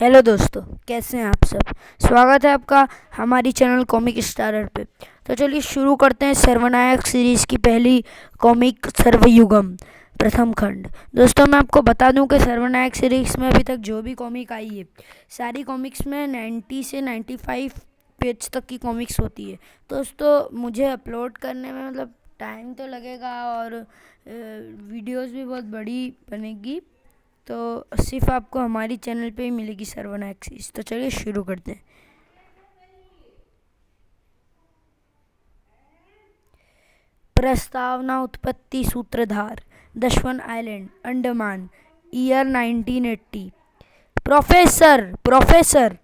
Hello दोस्तों, कैसे हैं आप सब। स्वागत है आपका हमारी चैनल कॉमिक स्टारर पे। तो चलिए शुरू करते हैं सर्वनायक सीरीज़ की पहली कॉमिक सर्वयुगम प्रथम खंड। दोस्तों, मैं आपको बता दूं कि सर्वनायक सीरीज़ में अभी तक जो भी कॉमिक आई है, सारी कॉमिक्स में 90 से 95 पेज तक की कॉमिक्स होती है। दोस्तों, मुझे अपलोड करने में टाइम तो लगेगा और वीडियोस भी बहुत बड़ी बनेगी, तो सिर्फ आपको हमारी चैनल पे ही मिलेगी सर्वनायक सीरीज। तो चलिए शुरू करते हैं। प्रस्तावना उत्पत्ति सूत्रधार दशवन island Andaman year 1980। Professor professor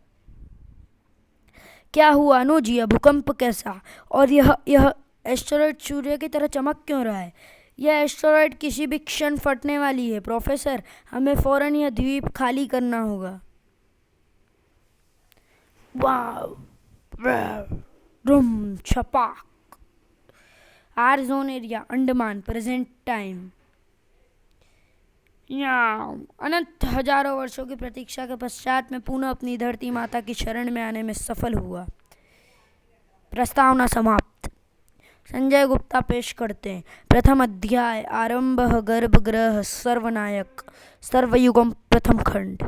क्या हुआ अनुज, यह भूकंप कैसा? और यह एस्टेरॉयड सूर्य की तरह चमक क्यों रहा है? यह एस्टेरॉयड किसी भी क्षण फटने वाली है प्रोफेसर, हमें फौरन यह द्वीप खाली करना होगा। वाह, रूम छपाक। Our zone area Andaman present time. अनंत हजारों वर्षों की प्रतीक्षा के पश्चात मैं पुनः अपनी धरती माता की शरण में आने में सफल हुआ। प्रस्तावना समाप्त। संजय गुप्ता पेश करते हैं। प्रथम अध्याय आरंभ गर्भगृह सर्वनायक सर्वयुगम प्रथम खंड।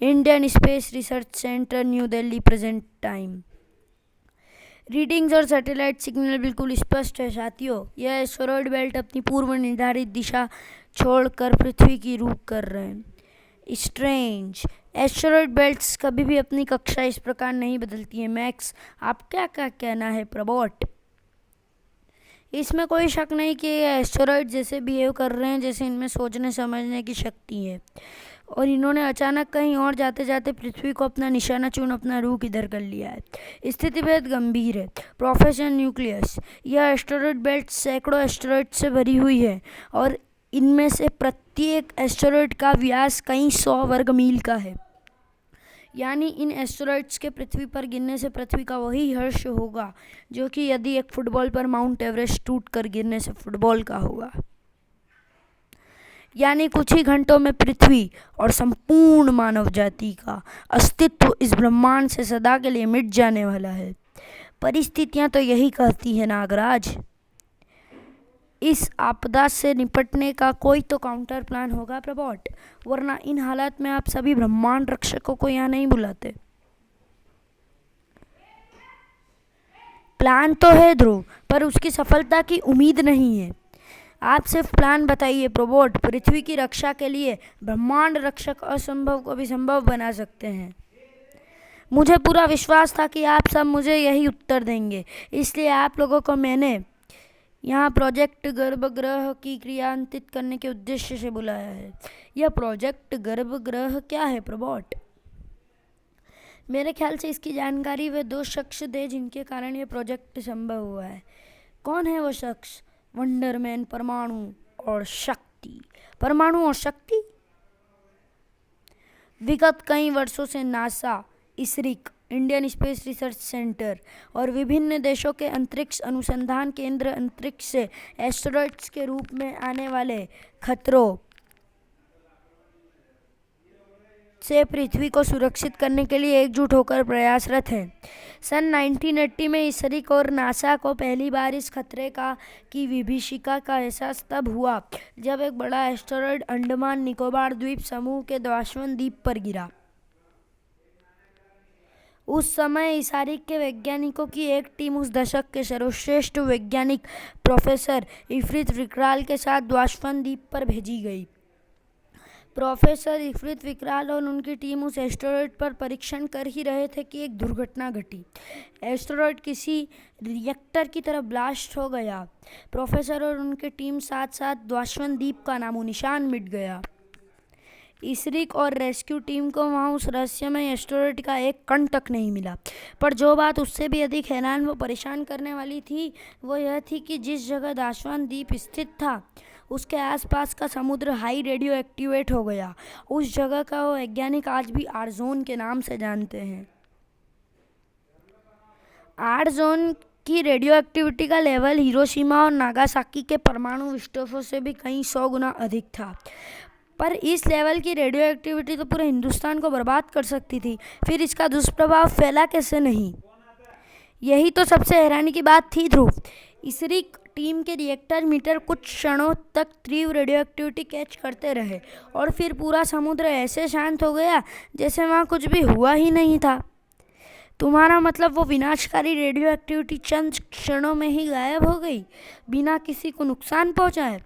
Indian space research centre new Delhi present time. Readings और सैटेलाइट सिग्नल बिल्कुल स्पष्ट है साथियों। यह एस्टेरॉयड बेल्ट अपनी पूर्व निर्धारित दिशा छोड़कर पृथ्वी की रुख कर रहे हैं। स्ट्रेंज, एस्टेरॉयड बेल्ट्स कभी भी अपनी कक्षा इस प्रकार नहीं बदलती हैं। मैक्स, आप क्या क्या कहना है प्रबोट? इसमें कोई शक नहीं कि ये एस्टेरॉयड जैसे बिहेव कर रहे हैं जैसे इनमें सोचने समझने की शक्ति है, और इन्होंने अचानक कहीं और जाते जाते पृथ्वी को अपना निशाना चुन अपना रुख इधर कर लिया है। स्थिति बेहद गंभीर है। प्रोफेसर न्यूक्लियस, यह एस्टेरॉयड बेल्ट सैकड़ों एस्टेरॉयड से भरी हुई है और इनमें से प्रत्येक एस्टेरॉयड का व्यास कई 100 वर्ग मील का है। यानी इन एस्टेरॉयड्स के पृथ्वी पर गिरने से पृथ्वी का वही हर्ष होगा जो कि यदि एक फुटबॉल पर माउंट एवरेस्ट टूट कर गिरने से फुटबॉल का होगा। यानी कुछ ही घंटों में पृथ्वी और संपूर्ण मानव जाति का अस्तित्व इस ब्रह्मांड से सदा के लिए मिट जाने वाला है। परिस्थितियां तो यही कहती है नागराज। इस आपदा से निपटने का कोई तो काउंटर प्लान होगा प्रबोट, वरना इन हालात में आप सभी ब्रह्मांड रक्षकों को यहाँ नहीं बुलाते। प्लान तो है ध्रुव, पर उसकी सफलता की उम्मीद नहीं है। आप सिर्फ प्लान बताइए प्रोबोट। पृथ्वी की रक्षा के लिए ब्रह्मांड रक्षक असंभव को भी संभव बना सकते हैं। मुझे पूरा विश्वास था कि आप सब मुझे यही उत्तर देंगे, इसलिए आप लोगों को मैंने यहाँ प्रोजेक्ट गर्भगृह की क्रियान्वित करने के उद्देश्य से बुलाया है। यह प्रोजेक्ट गर्भगृह क्या है प्रोबोट? मेरे ख्याल से इसकी जानकारी वे 2 शख्स थे जिनके कारण यह प्रोजेक्ट संभव हुआ है। कौन है वो शख्स? वंडरमैन, परमाणु और शक्ति। परमाणु और शक्ति? विगत कई वर्षों से नासा, इसरिक, इंडियन स्पेस रिसर्च सेंटर और विभिन्न देशों के अंतरिक्ष अनुसंधान केंद्र अंतरिक्ष से एस्टेरॉयड्स के रूप में आने वाले खतरों से पृथ्वी को सुरक्षित करने के लिए एकजुट होकर प्रयासरत हैं। सन 1980 में इसरिक और नासा को पहली बार इस खतरे की विभीषिका का एहसास तब हुआ जब एक बड़ा एस्टेरॉयड अंडमान निकोबार द्वीप समूह के द्वाश्वन द्वीप पर गिरा। उस समय इसरिक के वैज्ञानिकों की एक टीम उस दशक के सर्वश्रेष्ठ वैज्ञानिक प्रोफेसर इफ्रित विकराल के साथ द्वाश्वन द्वीप पर भेजी गई। प्रोफेसर इफ्रित विकराल और उनकी टीम उस एस्टेरॉयड पर परीक्षण कर ही रहे थे कि एक दुर्घटना घटी। एस्टेरॉयड किसी रिएक्टर की तरह ब्लास्ट हो गया। प्रोफेसर और उनकी टीम साथ साथ द्वाश्वन द्वीप का नामो निशान मिट गया। इसरिक और रेस्क्यू टीम को वहां उस रहस्यमय एस्टेरॉयड का एक कण तक नहीं मिला। पर जो बात उससे भी अधिक हैरान व परेशान करने वाली थी वो यह थी कि जिस जगह द्वाश्वन द्वीप स्थित था उसके आसपास का समुद्र हाई रेडियो एक्टिवेट हो गया। उस जगह का वो वैज्ञानिक आज भी आर जोन के नाम से जानते हैं। आर जोन की रेडियो एक्टिविटी का लेवल हिरोशिमा और नागासाकी के परमाणु विस्फोटों से भी कई 100 गुना अधिक था। पर इस लेवल की रेडियो एक्टिविटी तो पूरे हिंदुस्तान को बर्बाद कर सकती थी, फिर इसका दुष्प्रभाव फैला कैसे नहीं? यही तो सबसे हैरानी की बात थी ध्रुव। इसरी टीम के रिएक्टर मीटर कुछ क्षणों तक तीव्र रेडियो एक्टिविटी कैच करते रहे और फिर पूरा समुद्र ऐसे शांत हो गया जैसे वहाँ कुछ भी हुआ ही नहीं था। तुम्हारा मतलब वो विनाशकारी रेडियो एक्टिविटी चंद क्षणों में ही गायब हो गई, बिना किसी को नुकसान पहुंचाए?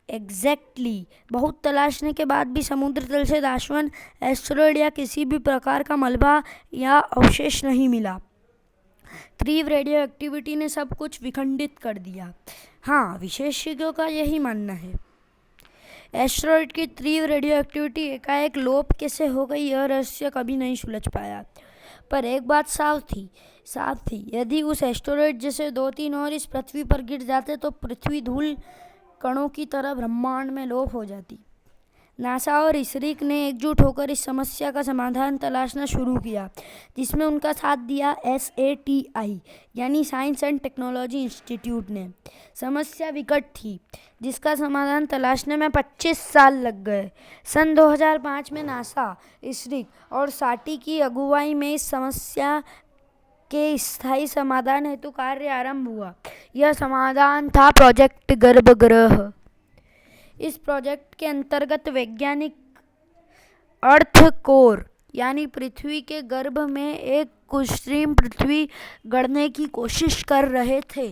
एग्जैक्टली। बहुत तलाशने के बाद भी समुद्र तल से दाश्वन, एस्टेरॉयड या किसी भी प्रकार का मलबा या अवशेष नहीं मिला। तीव्र रेडियो एक्टिविटी ने सब कुछ विखंडित कर दिया। हाँ, विशेषज्ञों का यही मानना है। एस्टेरॉयड की तीव्र रेडियो एक्टिविटी एकाएक लोप कैसे हो गई, यह रहस्य कभी नहीं सुलझ पाया। पर एक बात साफ थी, यदि उस एस्टेरॉयड जैसे 2-3 और इस पृथ्वी पर गिर जाते तो पृथ्वी धूल कणों की तरह ब्रह्मांड में लोप हो जाती। नासा और इसरो ने एकजुट होकर इस समस्या का समाधान तलाशना शुरू किया, जिसमें उनका साथ दिया SATI यानी साइंस एंड टेक्नोलॉजी इंस्टीट्यूट ने। समस्या विकट थी, जिसका समाधान तलाशने में 25 साल लग गए। सन 2005 में नासा, इसरो और साटी की अगुवाई में इस समस्या के स्थायी समाधान हेतु कार्य आरंभ हुआ। यह समाधान था प्रोजेक्ट गर्भगृह। इस प्रोजेक्ट के अंतर्गत वैज्ञानिक अर्थ कोर यानी पृथ्वी के गर्भ में एक कृत्रिम पृथ्वी गढ़ने की कोशिश कर रहे थे,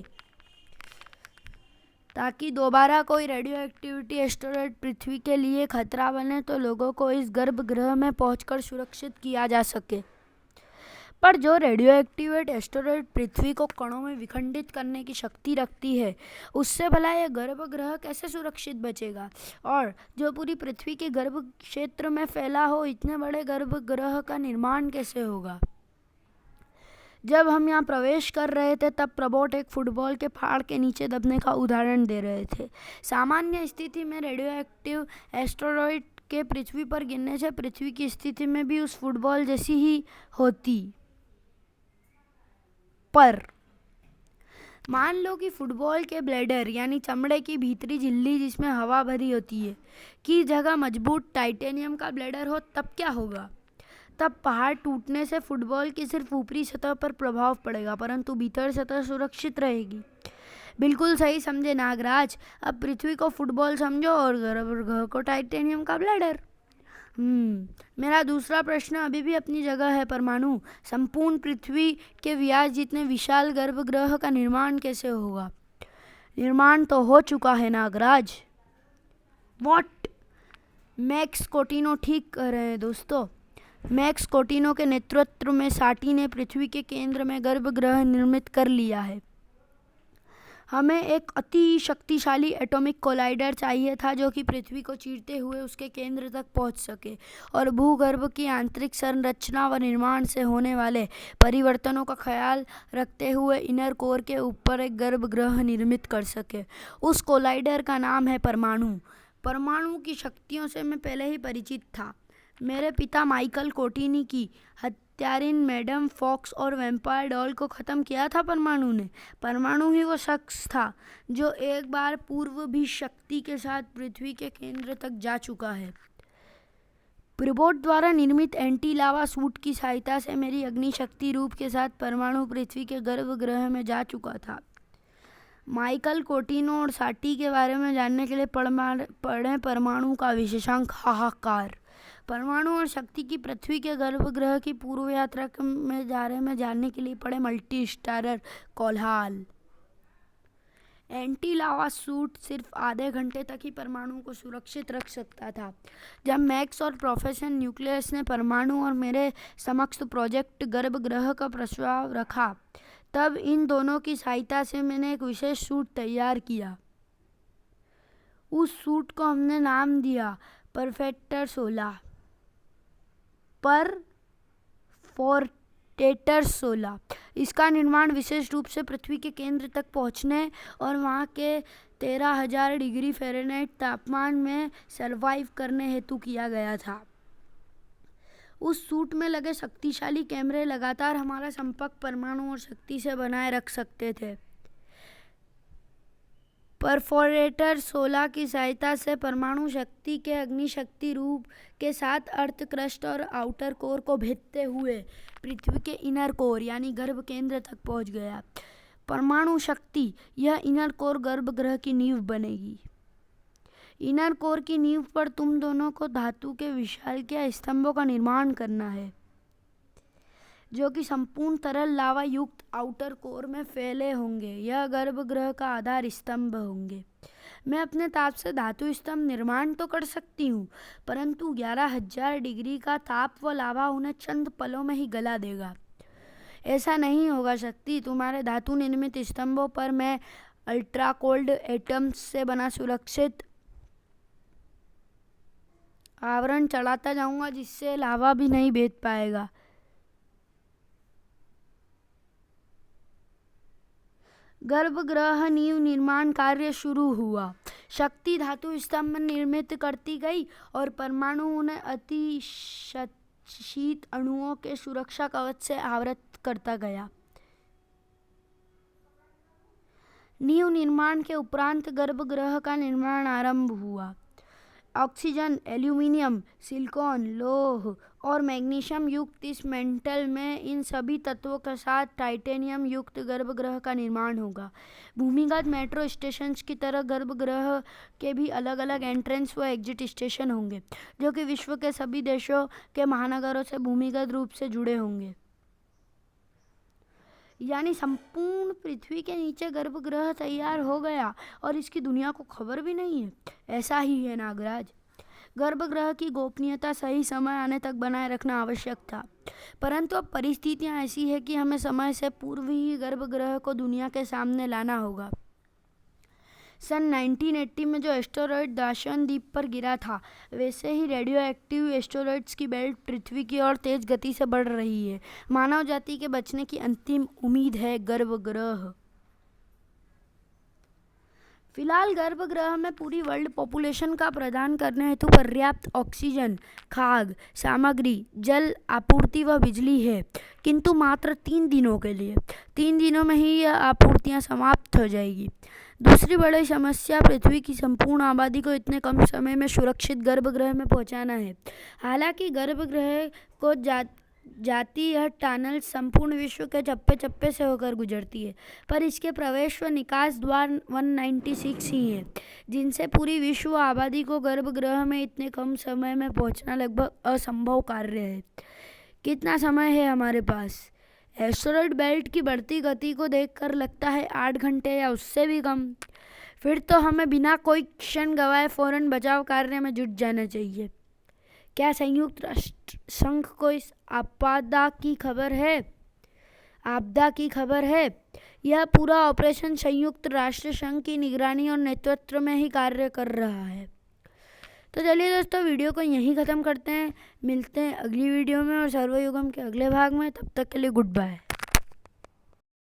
ताकि दोबारा कोई रेडियो एक्टिविटी एस्टेरॉयड पृथ्वी के लिए खतरा बने तो लोगों को इस गर्भगृह में पहुंचकर सुरक्षित किया जा सके। पर जो रेडियो एक्टिवेट एस्टेरॉयड पृथ्वी को कणों में विखंडित करने की शक्ति रखती है, उससे भला यह गर्भगृह कैसे सुरक्षित बचेगा? और जो पूरी पृथ्वी के गर्भ क्षेत्र में फैला हो, इतने बड़े गर्भगृह का निर्माण कैसे होगा? जब हम यहाँ प्रवेश कर रहे थे तब प्रबोट एक फुटबॉल के फाड़ के नीचे दबने का उदाहरण दे रहे थे। सामान्य स्थिति में रेडियो एक्टिव एस्टेरॉयड के पृथ्वी पर गिरने से पृथ्वी की स्थिति में भी उस फुटबॉल जैसी ही होती। पर मान लो कि फुटबॉल के ब्लैडर यानी चमड़े की भीतरी झिल्ली जिसमें हवा भरी होती है की जगह मजबूत टाइटेनियम का ब्लैडर हो, तब क्या होगा? तब पहाड़ टूटने से फुटबॉल की सिर्फ ऊपरी सतह पर प्रभाव पड़ेगा, परंतु भीतर सतह सुरक्षित रहेगी। बिल्कुल सही समझे नागराज। अब पृथ्वी को फुटबॉल समझो और गर्भगृह को टाइटेनियम का ब्लैडर। मेरा दूसरा प्रश्न अभी भी अपनी जगह है। परमाणु संपूर्ण पृथ्वी के व्यास जितने विशाल गर्भगृह का निर्माण कैसे होगा? निर्माण तो हो चुका है नागराज। व्हाट? मैक्स कोटिनो ठीक कह रहे हैं दोस्तों। मैक्स कोटिनो के नेतृत्व में साटी ने पृथ्वी के केंद्र में गर्भगृह निर्मित कर लिया है। हमें एक अति शक्तिशाली एटॉमिक कोलाइडर चाहिए था जो कि पृथ्वी को चीरते हुए उसके केंद्र तक पहुंच सके और भूगर्भ की आंतरिक संरचना व निर्माण से होने वाले परिवर्तनों का ख्याल रखते हुए इनर कोर के ऊपर एक गर्भगृह निर्मित कर सके। उस कोलाइडर का नाम है परमाणु। परमाणु की शक्तियों से मैं पहले ही परिचित था। मेरे पिता माइकल कोटिनी की हत्यारिन मैडम फॉक्स और वैम्पायर डॉल को ख़त्म किया था परमाणु ने। परमाणु ही वो शख्स था जो एक बार पूर्व भी शक्ति के साथ पृथ्वी के केंद्र तक जा चुका है। प्रिबोट द्वारा निर्मित एंटी लावा सूट की सहायता से मेरी अग्नि शक्ति रूप के साथ परमाणु पृथ्वी के गर्भगृह में जा चुका था। माइकल कोटिनो और साटी के बारे में जानने के लिए पढ़ें परमाणु का विशेषांक हाहाकार। परमाणु और शक्ति की पृथ्वी के गर्भगृह की पूर्व यात्रा में जानने के लिए पढ़े मल्टी स्टारर कोलहाल। एंटी लावा सूट सिर्फ आधे घंटे तक ही परमाणु को सुरक्षित रख सकता था। जब मैक्स और प्रोफेसर न्यूक्लियस ने परमाणु और मेरे समक्ष प्रोजेक्ट गर्भगृह का प्रस्ताव रखा, तब इन दोनों की सहायता से मैंने एक विशेष सूट तैयार किया। उस सूट को हमने नाम दिया परफेक्टर 16 फोर्टेटर 16। इसका निर्माण विशेष रूप से पृथ्वी के केंद्र तक पहुंचने और वहां के 13,000 डिग्री फ़ारेनहाइट तापमान में सरवाइव करने हेतु किया गया था। उस सूट में लगे शक्तिशाली कैमरे लगातार हमारा संपर्क परमाणु और शक्ति से बनाए रख सकते थे। परफोरेटर 16 की सहायता से परमाणु शक्ति के अग्निशक्ति रूप के साथ अर्थ क्रस्ट और आउटर कोर को भेदते हुए पृथ्वी के इनर कोर यानी गर्भ केंद्र तक पहुंच गया। परमाणु शक्ति, यह इनर कोर गर्भ ग्रह की नींव बनेगी। इनर कोर की नींव पर तुम दोनों को धातु के विशालकाय स्तंभों का निर्माण करना है, जो कि संपूर्ण तरल लावा युक्त आउटर कोर में फैले होंगे। यह गर्भगृह का आधार स्तंभ होंगे। मैं अपने ताप से धातु स्तंभ निर्माण तो कर सकती हूँ, परंतु 11,000 डिग्री का ताप व लावा उन्हें चंद पलों में ही गला देगा। ऐसा नहीं होगा शक्ति। तुम्हारे धातु निर्मित स्तंभों पर मैं अल्ट्रा कोल्ड एटम्स से बना सुरक्षित आवरण चढ़ाता जाऊंगा, जिससे लावा भी नहीं भेद पाएगा। गर्भगृह नींव निर्माण कार्य शुरू हुआ। शक्ति धातु स्तंभ निर्मित करती गई और परमाणु उन्हें अति शीत अणुओं के सुरक्षा कवच से आवृत करता गया। नींव निर्माण के उपरांत गर्भगृह का निर्माण आरंभ हुआ। ऑक्सीजन, एल्यूमिनियम, सिलिकॉन, लौह और मैग्नीशियम युक्त इस मेंटल में इन सभी तत्वों के साथ टाइटेनियम युक्त गर्भगृह का निर्माण होगा। भूमिगत मेट्रो स्टेशंस की तरह गर्भगृह के भी अलग अलग एंट्रेंस व एग्जिट स्टेशन होंगे, जो कि विश्व के सभी देशों के महानगरों से भूमिगत रूप से जुड़े होंगे। यानी संपूर्ण पृथ्वी के नीचे गर्भगृह तैयार हो गया और इसकी दुनिया को खबर भी नहीं है। ऐसा ही है नागराज। गर्भगृह की गोपनीयता सही समय आने तक बनाए रखना आवश्यक था, परंतु अब परिस्थितियां ऐसी है कि हमें समय से पूर्व ही गर्भगृह को दुनिया के सामने लाना होगा। सन 1980 में जो एस्टेरॉयड दाशन द्वीप पर गिरा था, वैसे ही रेडियो एक्टिव एस्टेरॉयड्स की बेल्ट पृथ्वी की ओर तेज गति से बढ़ रही है। मानव जाति के बचने की अंतिम उम्मीद है गर्भगृह। फिलहाल गर्भगृह में पूरी वर्ल्ड पॉपुलेशन का प्रदान करने हेतु पर्याप्त ऑक्सीजन, खाद्य सामग्री, जल आपूर्ति व बिजली है, किंतु मात्र 3 दिनों के लिए। 3 दिनों में ही यह आपूर्तियां समाप्त हो जाएगी। दूसरी बड़ी समस्या पृथ्वी की संपूर्ण आबादी को इतने कम समय में सुरक्षित गर्भगृह में पहुंचाना है। हालांकि गर्भगृह को जाती यह टनल संपूर्ण विश्व के चप्पे चप्पे से होकर गुजरती है, पर इसके प्रवेश व निकास द्वार 196 ही हैं, जिनसे पूरी विश्व आबादी को गर्भगृह में इतने कम समय में पहुंचना लगभग असंभव कार्य है। कितना समय है हमारे पास? एस्टेरॉयड बेल्ट की बढ़ती गति को देखकर लगता है 8 घंटे या उससे भी कम। फिर तो हमें बिना कोई क्षण गवाए फौरन बचाव कार्य में जुट जाना चाहिए। क्या संयुक्त राष्ट्र संघ को इस आपदा की खबर है? यह पूरा ऑपरेशन संयुक्त राष्ट्र संघ की निगरानी और नेतृत्व में ही कार्य कर रहा है। तो चलिए दोस्तों, वीडियो को यहीं ख़त्म करते हैं। मिलते हैं अगली वीडियो में और सर्वयुगम के अगले भाग में। तब तक के लिए गुड बाय।